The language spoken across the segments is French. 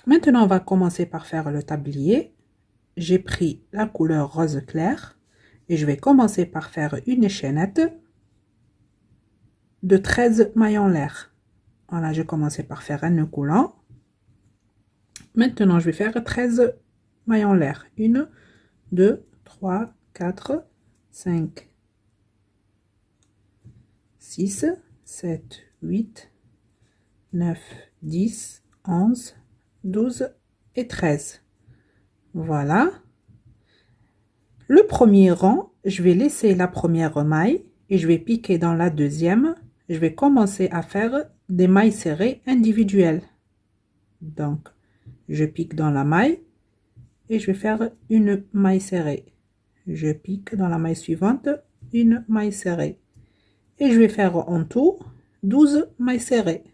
Maintenant, on va commencer par faire le tablier. J'ai pris la couleur rose clair et je vais commencer par faire une chaînette de 13 mailles en l'air. Voilà, j'ai commencé par faire un nœud coulant. Maintenant, je vais faire 13 mailles en l'air. 1, 2, 3, 4, 5, 6, 7, 8, 9, 10, 11, 12 et 13. Voilà. Le premier rang, je vais laisser la première maille et je vais piquer dans la deuxième. Je vais commencer à faire des mailles serrées individuelles. Donc, je pique dans la maille et je vais faire une maille serrée. Je pique dans la maille suivante, une maille serrée. Et je vais faire en tout 12 mailles serrées.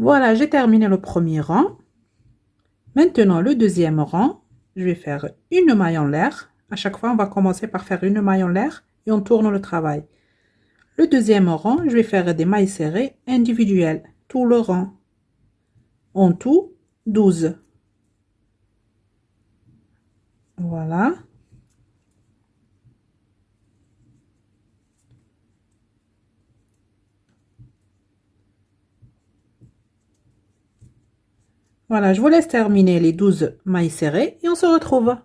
Voilà, j'ai terminé le premier rang. Maintenant, le deuxième rang, je vais faire une maille en l'air. À chaque fois, on va commencer par faire une maille en l'air et on tourne le travail. Le deuxième rang, je vais faire des mailles serrées individuelles, tout le rang. En tout, 12. Voilà. Voilà, je vous laisse terminer les 12 mailles serrées et on se retrouve.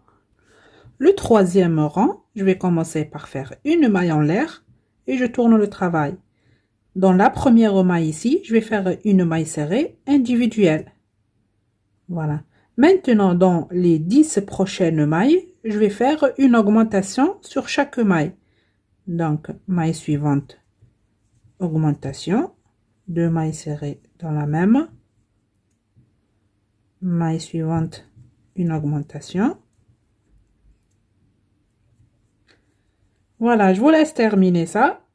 Le troisième rang, je vais commencer par faire une maille en l'air et je tourne le travail. Dans la première maille ici, je vais faire une maille serrée individuelle. Voilà. Maintenant, dans les 10 prochaines mailles, je vais faire une augmentation sur chaque maille. Donc, maille suivante, augmentation, 2 mailles serrées dans la même. Maille suivante, une augmentation. Voilà, je vous laisse terminer ça.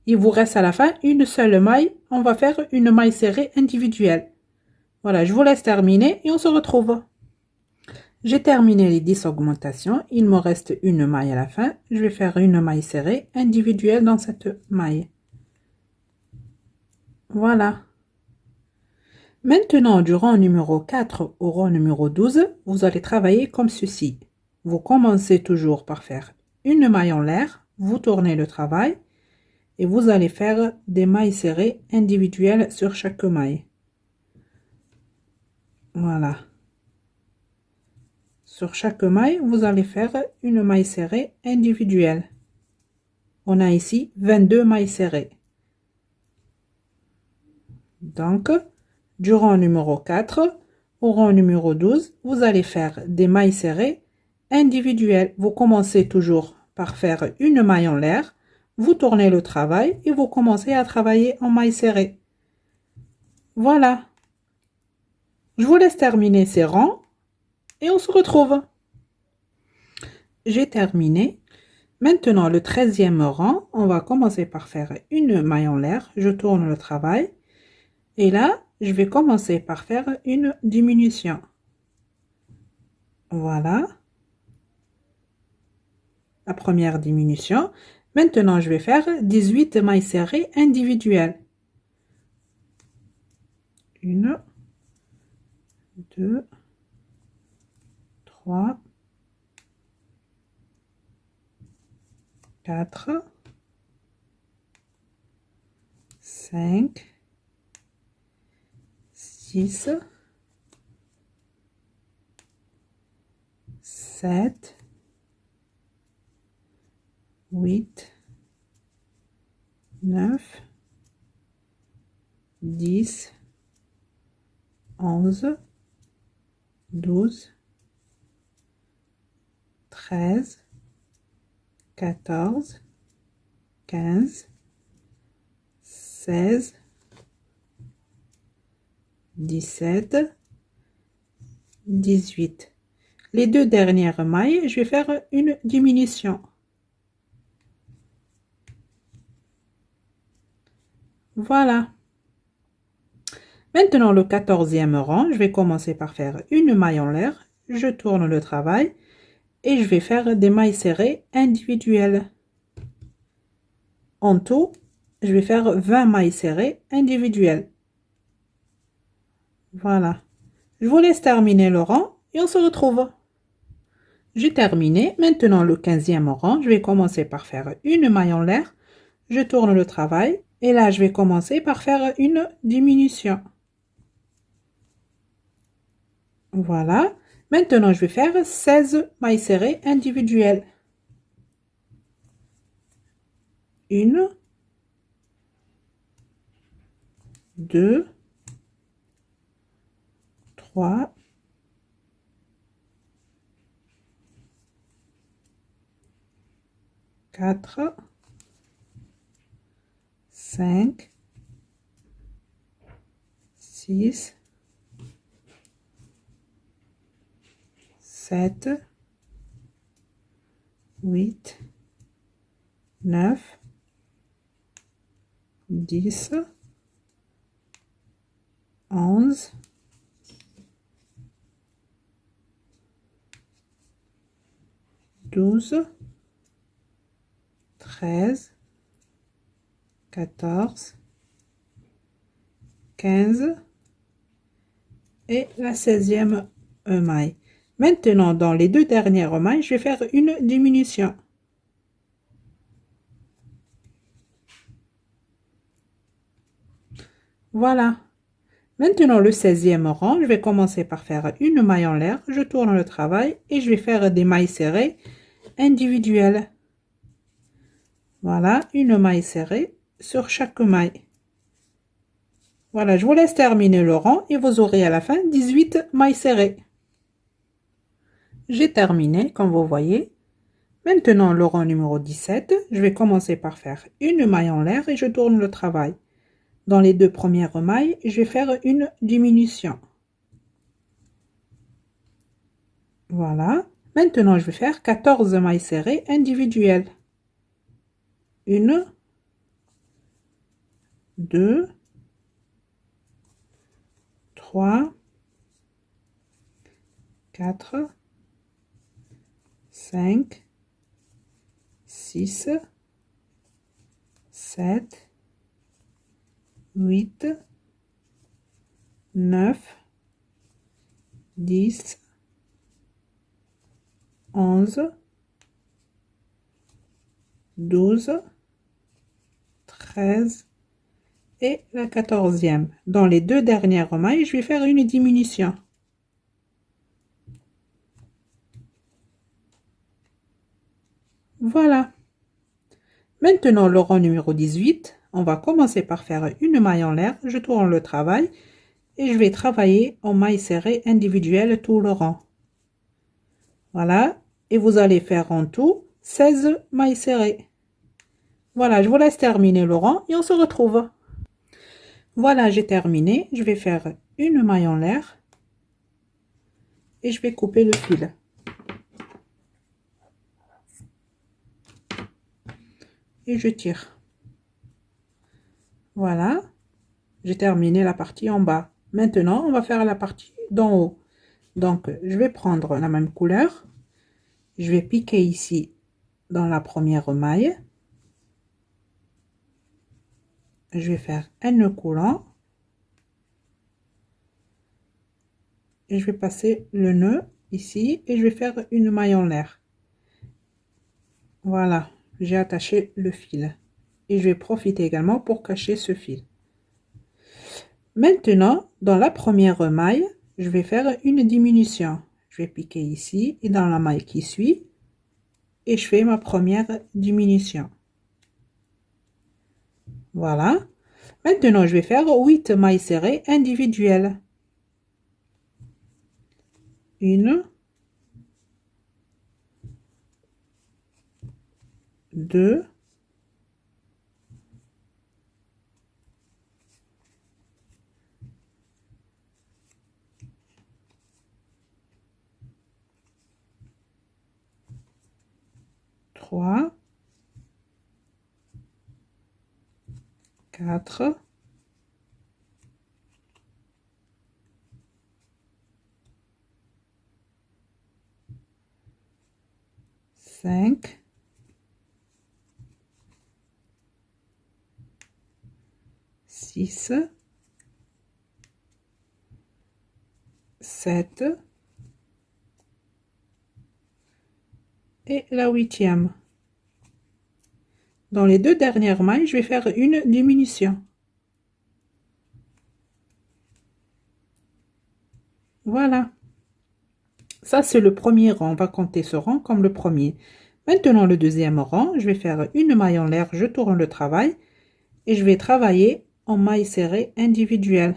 Il vous reste à la fin une seule maille. On va faire une maille serrée individuelle. Voilà, je vous laisse terminer et on se retrouve. J'ai terminé les 10 augmentations. Il me reste une maille à la fin. Je vais faire une maille serrée individuelle dans cette maille. Voilà. Maintenant, du rang numéro 4 au rang numéro 12, vous allez travailler comme ceci. Vous commencez toujours par faire une maille en l'air, vous tournez le travail et vous allez faire des mailles serrées individuelles sur chaque maille. Voilà. Sur chaque maille, vous allez faire une maille serrée individuelle. On a ici 22 mailles serrées. Donc, du rang numéro 4 au rang numéro 12, vous allez faire des mailles serrées individuelles. Vous commencez toujours par faire une maille en l'air, vous tournez le travail et vous commencez à travailler en maille serrée. Voilà. Je vous laisse terminer ces rangs et on se retrouve. J'ai terminé. Maintenant, le 13e rang, on va commencer par faire une maille en l'air. Je tourne le travail. Et là, je vais commencer par faire une diminution. Voilà. La première diminution. Maintenant, je vais faire 18 mailles serrées individuelles. 1, 2, 3, 4, 5, 6, 7, 8, 9, 10, 11, 12, 13, 14, 15, 16, 17, 18. Les deux dernières mailles, je vais faire une diminution. Voilà. Maintenant, le 14e rang, je vais commencer par faire une maille en l'air. Je tourne le travail et je vais faire des mailles serrées individuelles. En tout, je vais faire 20 mailles serrées individuelles. Voilà. Je vous laisse terminer le rang et on se retrouve. J'ai terminé. Maintenant, le 15e rang, je vais commencer par faire une maille en l'air. Je tourne le travail et là, je vais commencer par faire une diminution. Voilà. Maintenant, je vais faire 16 mailles serrées individuelles. 1, 2, 3, 4, 5, 6, 7, 8, 9, 10, 11, 12, 13, 14, 15 et la 16e maille. Maintenant, dans les deux dernières mailles, je vais faire une diminution. Voilà. Maintenant, le 16e rang, je vais commencer par faire une maille en l'air. Je tourne le travail et je vais faire des mailles serrées individuelles. Voilà, une maille serrée sur chaque maille. Voilà, je vous laisse terminer le rang et vous aurez à la fin 18 mailles serrées. J'ai terminé, comme vous voyez. Maintenant, le rang numéro 17, je vais commencer par faire une maille en l'air et je tourne le travail. Dans les deux premières mailles, je vais faire une diminution. Voilà. Maintenant, je vais faire 14 mailles serrées individuelles. 1, 2, 3, 4, 5, 6, 7, 8, 9, 10, 11, 12, 13 et la 14e. Dans les deux dernières mailles, je vais faire une diminution. Voilà. Maintenant, le rang numéro 18, on va commencer par faire une maille en l'air. Je tourne le travail et je vais travailler en maille serrée individuelle tout le rang. Voilà. Et vous allez faire en tout 16 mailles serrées. Voilà, je vous laisse terminer le rang et on se retrouve. Voilà, j'ai terminé. Je vais faire une maille en l'air et je vais couper le fil. Et je tire. Voilà, j'ai terminé la partie en bas. Maintenant, on va faire la partie d'en haut. Donc, je vais prendre la même couleur. Je vais piquer ici dans la première maille. Je vais faire un nœud coulant. Et je vais passer le nœud ici et je vais faire une maille en l'air. Voilà, j'ai attaché le fil. Et je vais profiter également pour cacher ce fil. Maintenant, dans la première maille, je vais faire une diminution. Je vais piquer ici et dans la maille qui suit. Et je fais ma première diminution. Voilà. Maintenant, je vais faire 8 mailles serrées individuelles. 1, 2, 3, 4, 5, 6, 7 et la huitième. Dans les deux dernières mailles, je vais faire une diminution. Voilà. Ça, c'est le premier rang. On va compter ce rang comme le premier. Maintenant, le deuxième rang, je vais faire une maille en l'air, je tourne le travail et je vais travailler en maille serrée individuelle.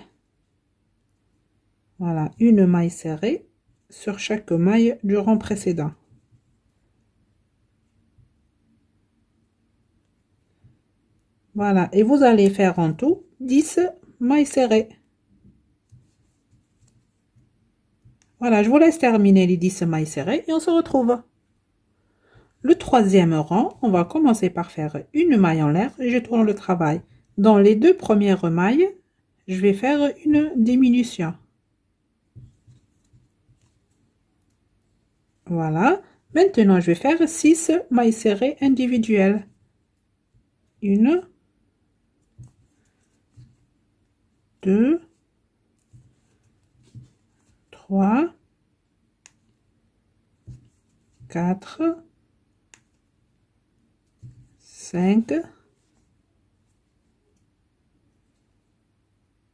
Voilà, une maille serrée sur chaque maille du rang précédent. Voilà, et vous allez faire en tout 10 mailles serrées. Voilà, je vous laisse terminer les 10 mailles serrées et on se retrouve. Le troisième rang, on va commencer par faire une maille en l'air et je tourne le travail. Dans les deux premières mailles, je vais faire une diminution. Voilà. Maintenant, je vais faire 6 mailles serrées individuelles. 1, 2, 3, 4, 5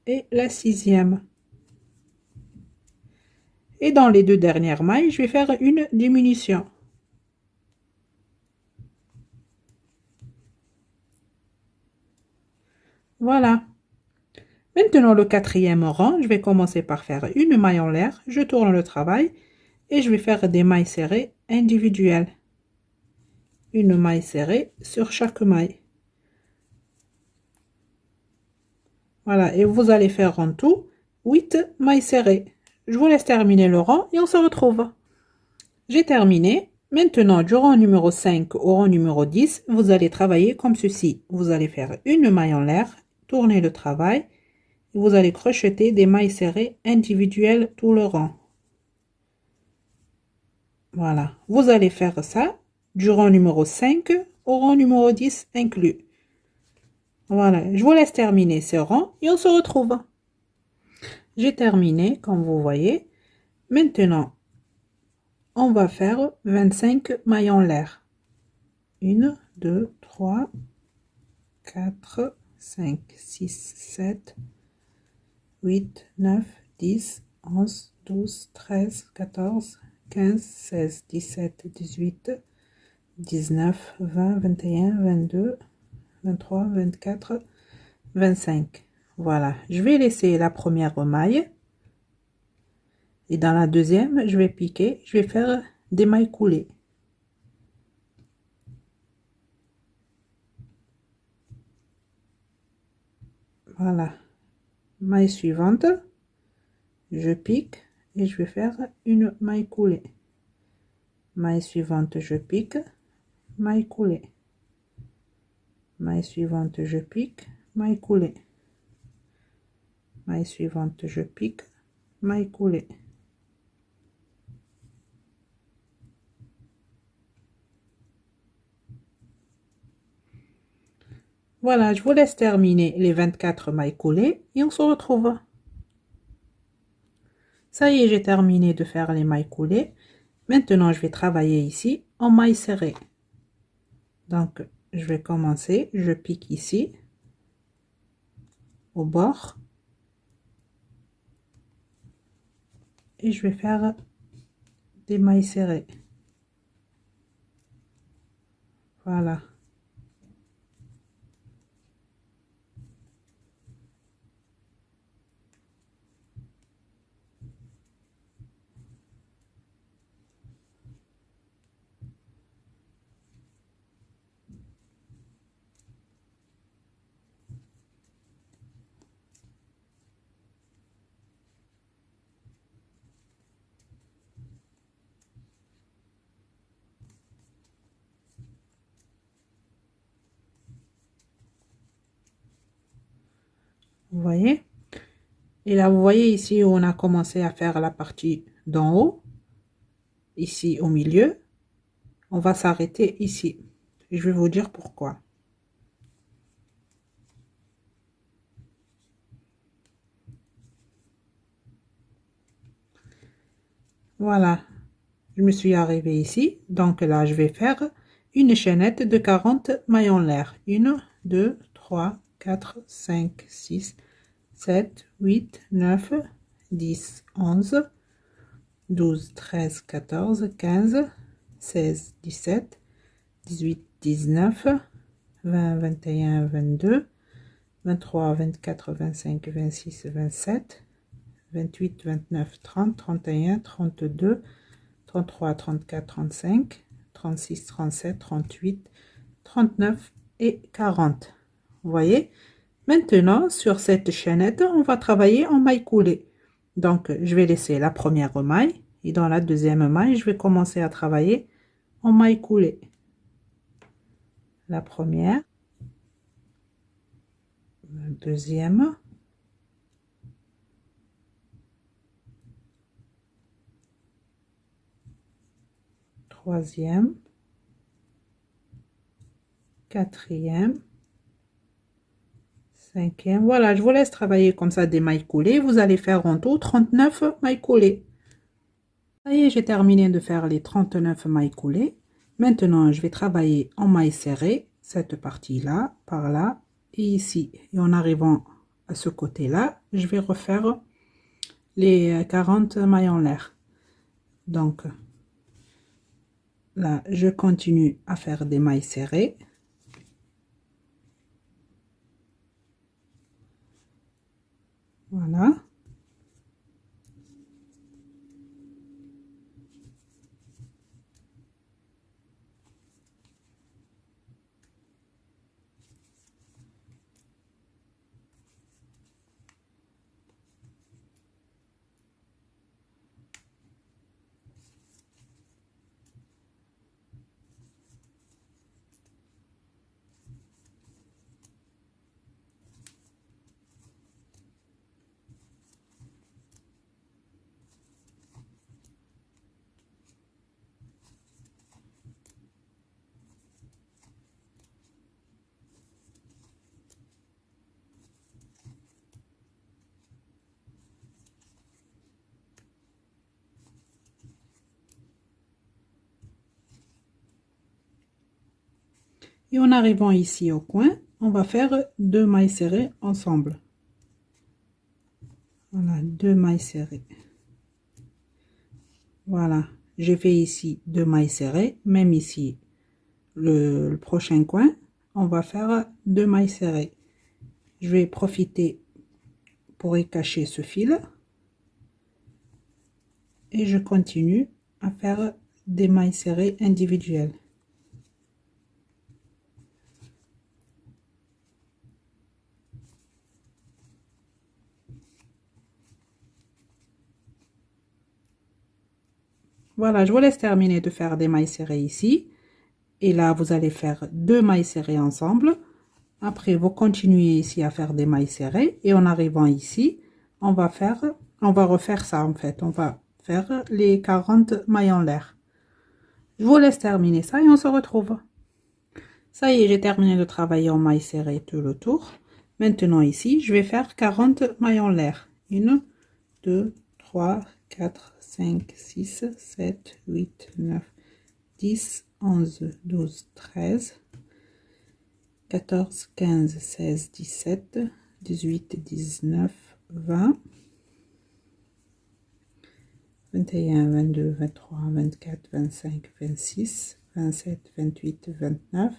et la sixième. Et dans les deux dernières mailles, je vais faire une diminution. Voilà. Maintenant, le quatrième rang, je vais commencer par faire une maille en l'air. Je tourne le travail et je vais faire des mailles serrées individuelles. Une maille serrée sur chaque maille. Voilà, et vous allez faire en tout 8 mailles serrées. Je vous laisse terminer le rang et on se retrouve. J'ai terminé. Maintenant, du rang numéro 5 au rang numéro 10, vous allez travailler comme ceci. Vous allez faire une maille en l'air, tourner le travail, et vous allez crocheter des mailles serrées individuelles tout le rang. Voilà, vous allez faire ça du rang numéro 5 au rang numéro 10 inclus. Voilà, je vous laisse terminer ce rang et on se retrouve. J'ai terminé, comme vous voyez. Maintenant, on va faire 25 mailles en l'air. 1, 2, 3, 4, 5, 6, 7, 8, 9, 10, 11, 12, 13, 14, 15, 16, 17, 18, 19, 20, 21, 22, 23, 24, 25. Voilà, je vais laisser la première maille. Et dans la deuxième, je vais piquer, je vais faire des mailles coulées. Voilà. Maille suivante, je pique et je vais faire une maille coulée. Maille suivante, je pique, maille coulée. Maille suivante, je pique, maille coulée. Maille suivante, je pique, maille coulée. Voilà, je vous laisse terminer les 24 mailles coulées et on se retrouve. Ça y est, j'ai terminé de faire les mailles coulées. Maintenant, je vais travailler ici en maille serrée. Donc, je vais commencer, je pique ici, au bord. Et je vais faire des mailles serrées. Voilà. Vous voyez? Et là, vous voyez ici où on a commencé à faire la partie d'en haut, ici au milieu. On va s'arrêter ici. Je vais vous dire pourquoi. Voilà, je me suis arrivée ici. Donc là, je vais faire une chaînette de 40 mailles en l'air. 1, 2, 3, 4, 5, 6, 7, 8, 9, 10, 11, 12, 13, 14, 15, 16, 17, 18, 19, 20, 21, 22, 23, 24, 25, 26, 27, 28, 29, 30, 31, 32, 33, 34, 35, 36, 37, 38, 39 et 40. Vous voyez? Maintenant, sur cette chaînette, on va travailler en maille coulée. Donc, je vais laisser la première maille et dans la deuxième maille, je vais commencer à travailler en maille coulée. La première, la deuxième, troisième, quatrième, cinquième. Voilà, je vous laisse travailler comme ça des mailles coulées. Vous allez faire en tout 39 mailles coulées. Ça y est, j'ai terminé de faire les 39 mailles coulées. Maintenant, je vais travailler en maille serrée, cette partie-là, par là et ici. Et en arrivant à ce côté-là, je vais refaire les 40 mailles en l'air. Donc, là, je continue à faire des mailles serrées. Voilà. Et en arrivant ici au coin, on va faire 2 mailles serrées ensemble. Voilà, 2 mailles serrées. Voilà, j'ai fait ici 2 mailles serrées, même ici, le prochain coin, on va faire 2 mailles serrées. Je vais profiter pour y cacher ce fil et je continue à faire des mailles serrées individuelles. Voilà, je vous laisse terminer de faire des mailles serrées ici. Et là, vous allez faire 2 mailles serrées ensemble. Après, vous continuez ici à faire des mailles serrées. Et en arrivant ici, on va refaire ça en fait. On va faire les 40 mailles en l'air. Je vous laisse terminer ça et on se retrouve. Ça y est, j'ai terminé de travailler en mailles serrées tout le tour. Maintenant ici, je vais faire 40 mailles en l'air. 1, 2, 3, 4, 5, 6, 7, 8, 9, 10, 11, 12, 13, 14, 15, 16, 17, 18, 19, 20, 21, 22, 23, 24, 25, 26, 27, 28, 29,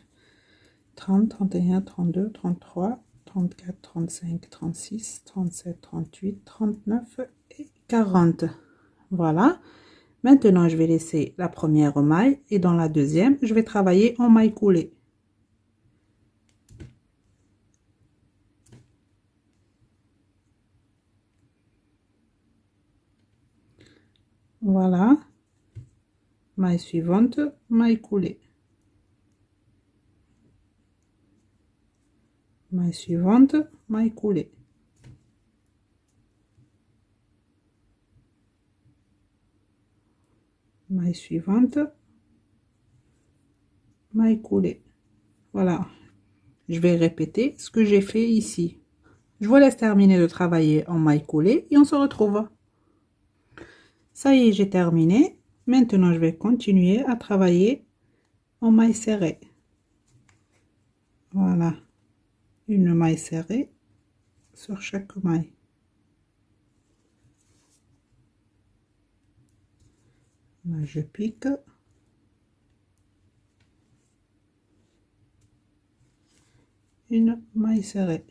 30, 31, 32, 33, 34, 35, 36, 37, 38, 39 et 40. Voilà. Maintenant, je vais laisser la première maille et dans la deuxième, je vais travailler en maille coulée. Voilà. Maille suivante, maille coulée. Maille suivante, maille coulée. maille suivante, maille coulée. Voilà, je vais répéter ce que j'ai fait ici. Je vous laisse terminer de travailler en maille coulée et on se retrouve. Ça y est, j'ai terminé. Maintenant, je vais continuer à travailler en maille serrée. Voilà, une maille serrée sur chaque maille. Là, je pique. Une maille serrée.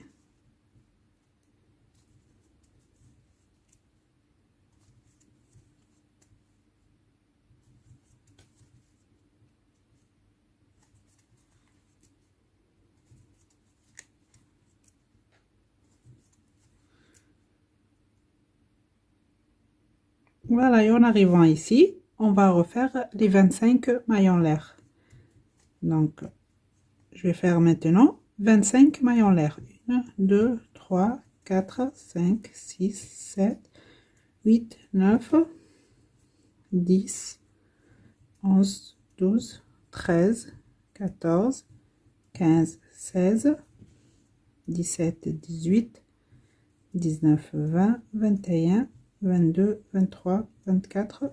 Voilà, et en arrivant ici, on va refaire les 25 mailles en l'air. Donc, je vais faire maintenant 25 mailles en l'air. 1, 2, 3, 4, 5, 6, 7, 8, 9, 10, 11, 12, 13, 14, 15, 16, 17, 18, 19, 20, 21, 22, 23, 24,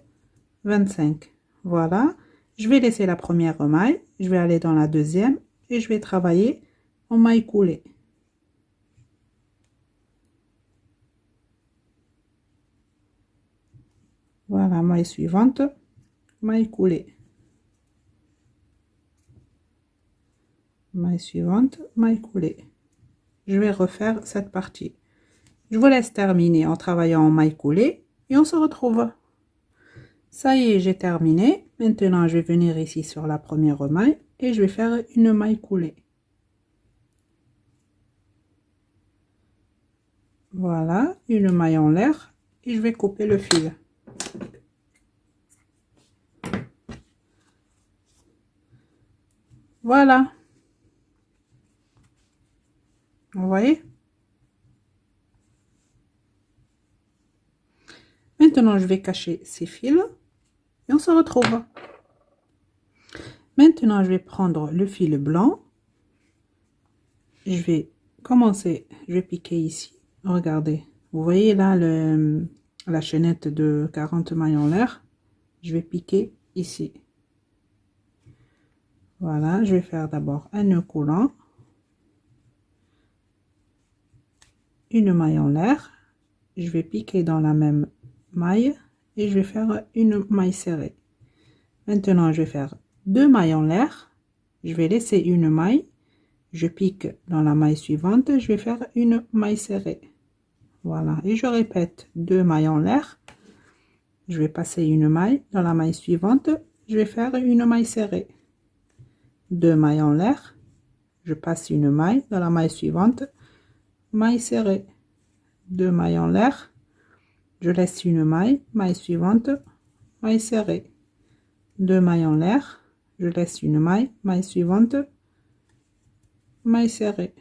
25. Voilà, je vais laisser la première maille, je vais aller dans la deuxième et je vais travailler en maille coulée. Voilà, maille suivante, maille coulée. Maille suivante, maille coulée. Je vais refaire cette partie. Je vous laisse terminer en travaillant en maille coulée et on se retrouve. Ça y est, j'ai terminé. Maintenant, je vais venir ici sur la première maille et je vais faire une maille coulée. Voilà, une maille en l'air et je vais couper le fil. Voilà. Vous voyez? Maintenant, je vais cacher ces fils et on se retrouve. Maintenant, je vais prendre le fil blanc. Je vais commencer, je vais piquer ici. Regardez, vous voyez là la chaînette de 40 mailles en l'air. Je vais piquer ici. Voilà, je vais faire d'abord un nœud coulant, une maille en l'air. Je vais piquer dans la même maille et je vais faire une maille serrée. Maintenant, je vais faire deux mailles en l'air. Je vais laisser une maille. Je pique dans la maille suivante. Je vais faire une maille serrée. Voilà, et je répète deux mailles en l'air. Je vais passer une maille dans la maille suivante. Je vais faire une maille serrée. Deux mailles en l'air. Je passe une maille dans la maille suivante. Maille serrée. Deux mailles en l'air. Je laisse une maille. Maille suivante. Maille serrée. Deux mailles en l'air. Je laisse une maille. Maille suivante. Maille serrée.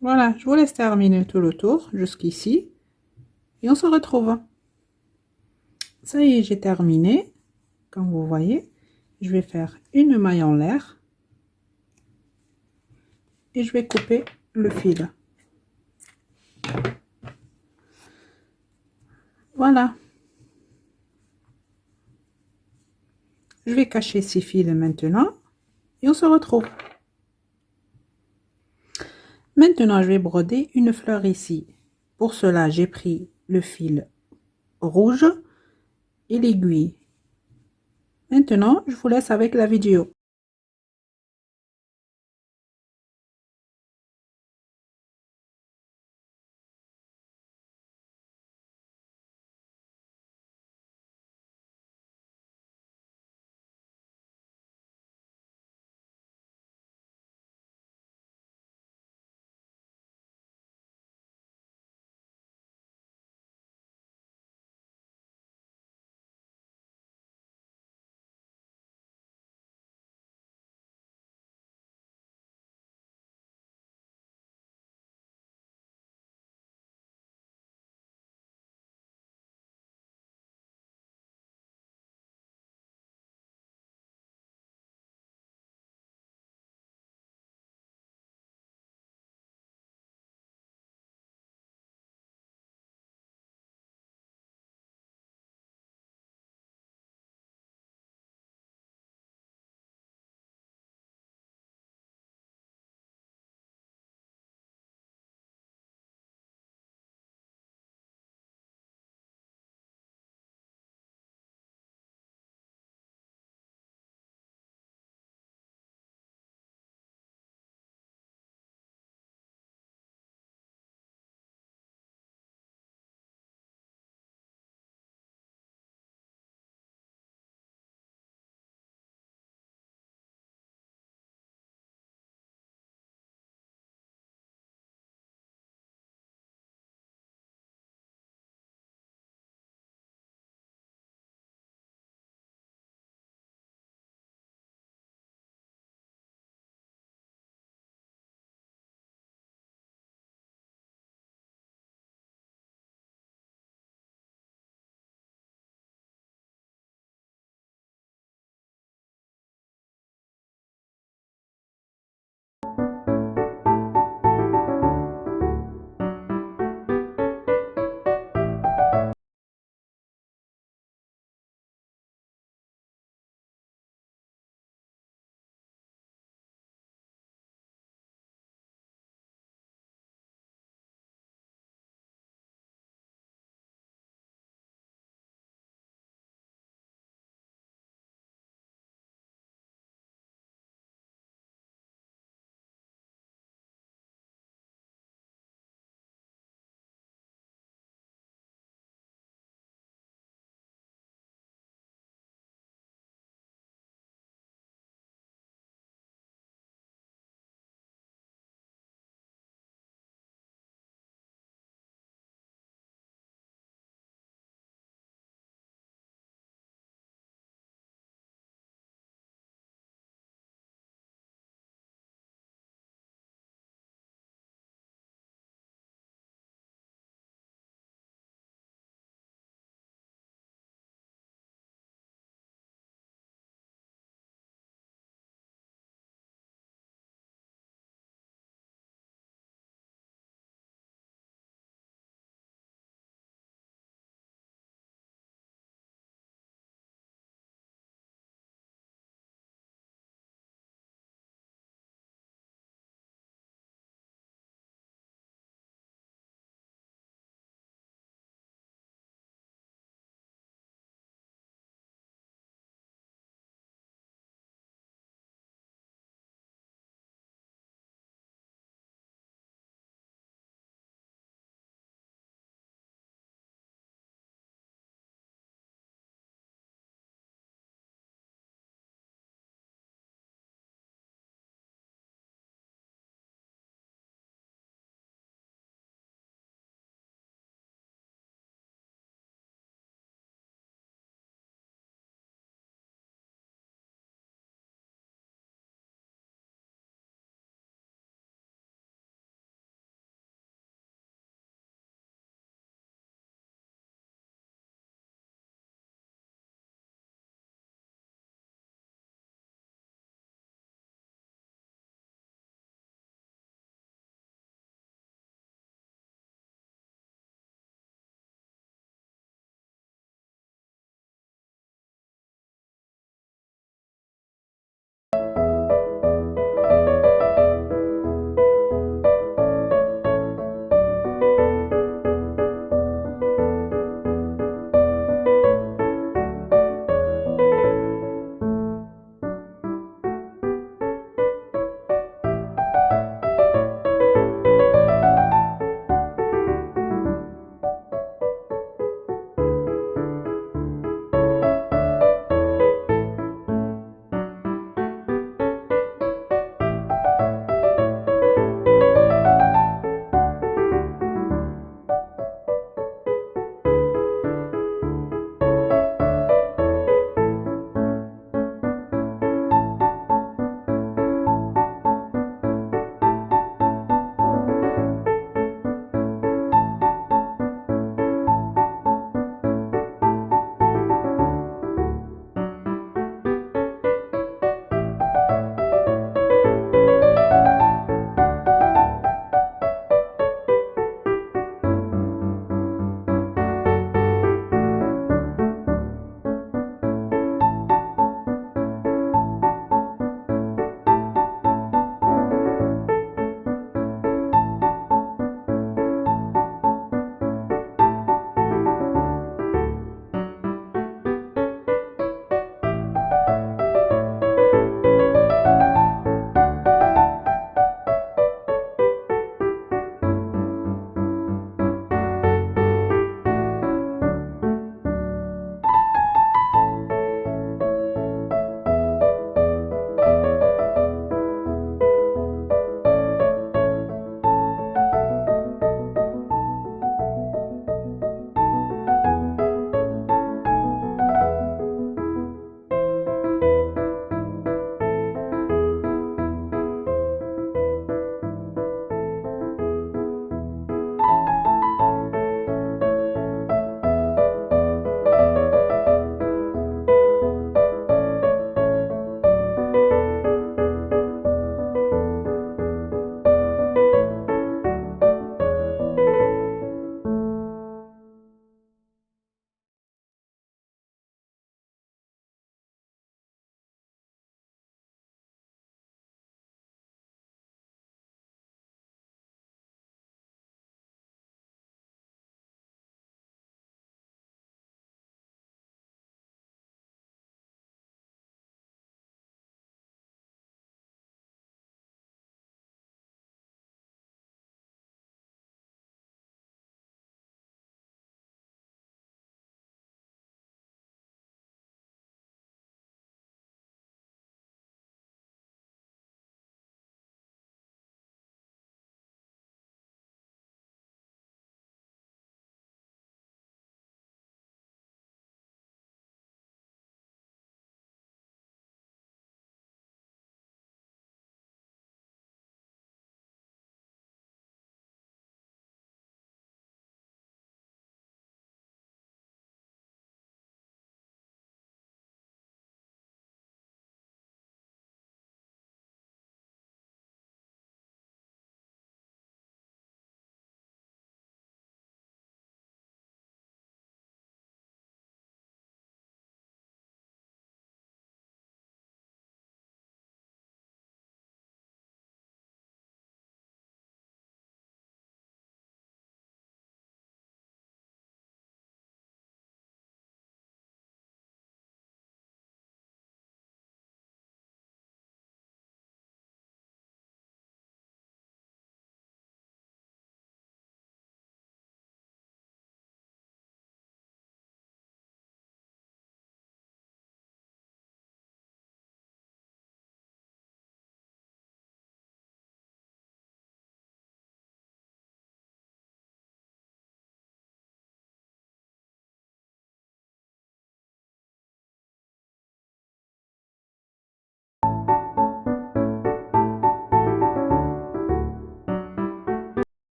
Voilà, je vous laisse terminer tout le tour jusqu'ici et on se retrouve. Ça y est, j'ai terminé. Comme vous voyez, je vais faire une maille en l'air et je vais couper le fil. Voilà. Je vais cacher ces fils maintenant et on se retrouve. Maintenant, je vais broder une fleur ici. Pour cela, j'ai pris le fil rouge et l'aiguille. Maintenant, je vous laisse avec la vidéo.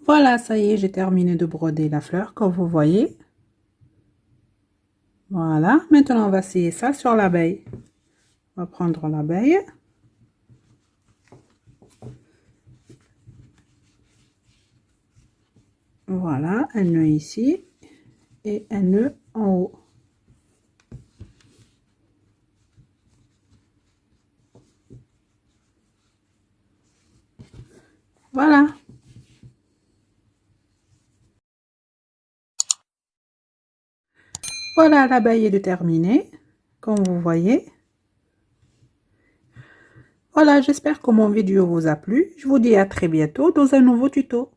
Voilà, ça y est, j'ai terminé de broder la fleur, comme vous voyez. Voilà, maintenant on va essayer ça sur l'abeille. On va prendre l'abeille. Voilà, un nœud ici et un nœud en haut. Voilà. Voilà, l'abeille est terminée, comme vous voyez. Voilà, j'espère que mon vidéo vous a plu. Je vous dis à très bientôt dans un nouveau tuto.